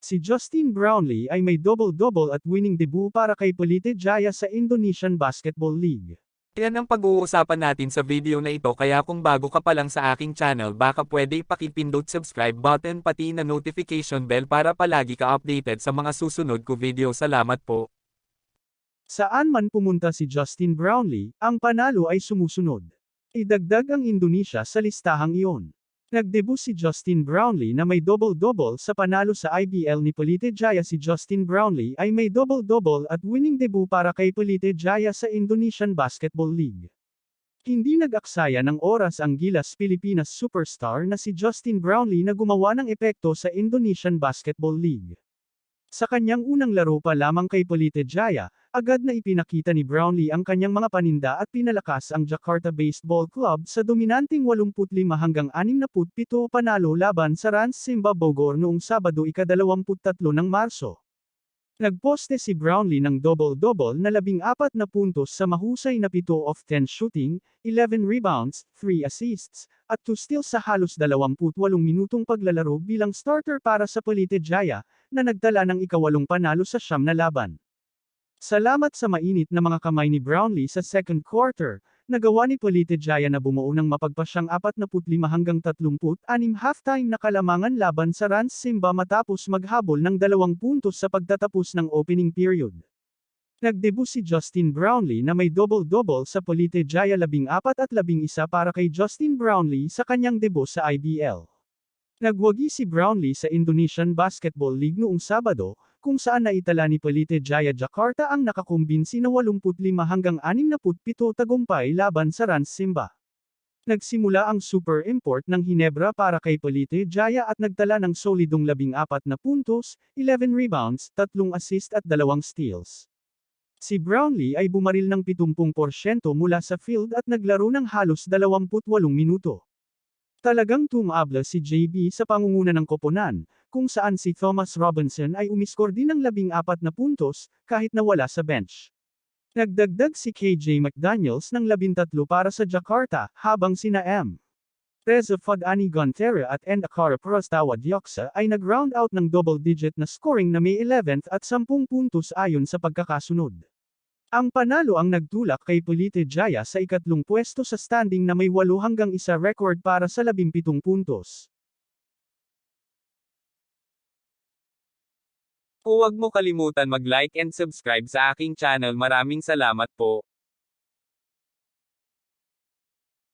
Si Justin Brownlee ay may double-double at winning debut para kay Pelite Jaya sa Indonesian Basketball League. Yan ang pag-uusapan natin sa video na ito kaya kung bago ka pa lang sa aking channel baka pwede ipakipindot subscribe button pati na notification bell para palagi ka updated sa mga susunod ko video. Salamat po. Saan man pumunta si Justin Brownlee, ang panalo ay sumusunod. Idagdag ang Indonesia sa listahang iyon. Nagdebut si Justin Brownlee na may double-double sa panalo sa IBL ni Pelite Jaya. Si Justin Brownlee ay may double-double at winning debut para kay Pelite Jaya sa Indonesian Basketball League. Hindi nag-aksaya ng oras ang Gilas Pilipinas superstar na si Justin Brownlee na gumawa ng epekto sa Indonesian Basketball League. Sa kanyang unang laro pa lamang kay Pelite Jaya, agad na ipinakita ni Brownlee ang kanyang mga paninda at pinalakas ang Jakarta Baseball Club sa dominanteng 85-67 panalo laban sa Rans Simba Bogor noong Sabado ika-23 ng Marso. Nagposte si Brownlee ng double-double na 14 na puntos sa mahusay na 7 of 10 shooting, 11 rebounds, 3 assists, at 2 steals sa halos 28 minutong paglalaro bilang starter para sa Pelite Jaya, na nagtala ng ika-8 panalo sa 9 na laban. Salamat sa mainit na mga kamay ni Brownlee sa second quarter, nagawa ni Pelite Jaya na bumuo ng mapagpasyang 45-36 halftime na kalamangan laban sa Rans Simba matapos maghabol ng 2 puntos sa pagtatapos ng opening period. Nagdebut si Justin Brownlee na may double-double sa Pelite Jaya 14 at 11 para kay Justin Brownlee sa kanyang debut sa IBL. Nagwagi si Brownlee sa Indonesian Basketball League noong Sabado, kung saan naitala ni Pelite Jaya Jakarta ang nakakumbinsi na 85-67 tagumpay laban sa Rans Simba. Nagsimula ang super import ng Hinebra para kay Pelite Jaya at nagtala ng solidong 14 na puntos, 11 rebounds, 3 assist at 2 steals. Si Brownlee ay bumaril ng 70% mula sa field at naglaro ng halos 28 minuto. Talagang tumabla si JB sa pangunguna ng koponan, kung saan si Thomas Robinson ay umiskor din ng 14 na puntos, kahit na wala sa bench. Nagdagdag si KJ McDaniels ng 13 para sa Jakarta, habang sina M. Reza Fadani Gontera at Akara Prastawa Dioksa ay nag-round out ng double-digit na scoring na may 11 at 10 puntos ayon sa pagkakasunod. Ang panalo ang nagtulak kay Pelite Jaya sa ikatlong pwesto sa standing na may 8-1 record para sa 17 puntos. Huwag mo kalimutan mag-like and subscribe sa aking channel. Maraming salamat po.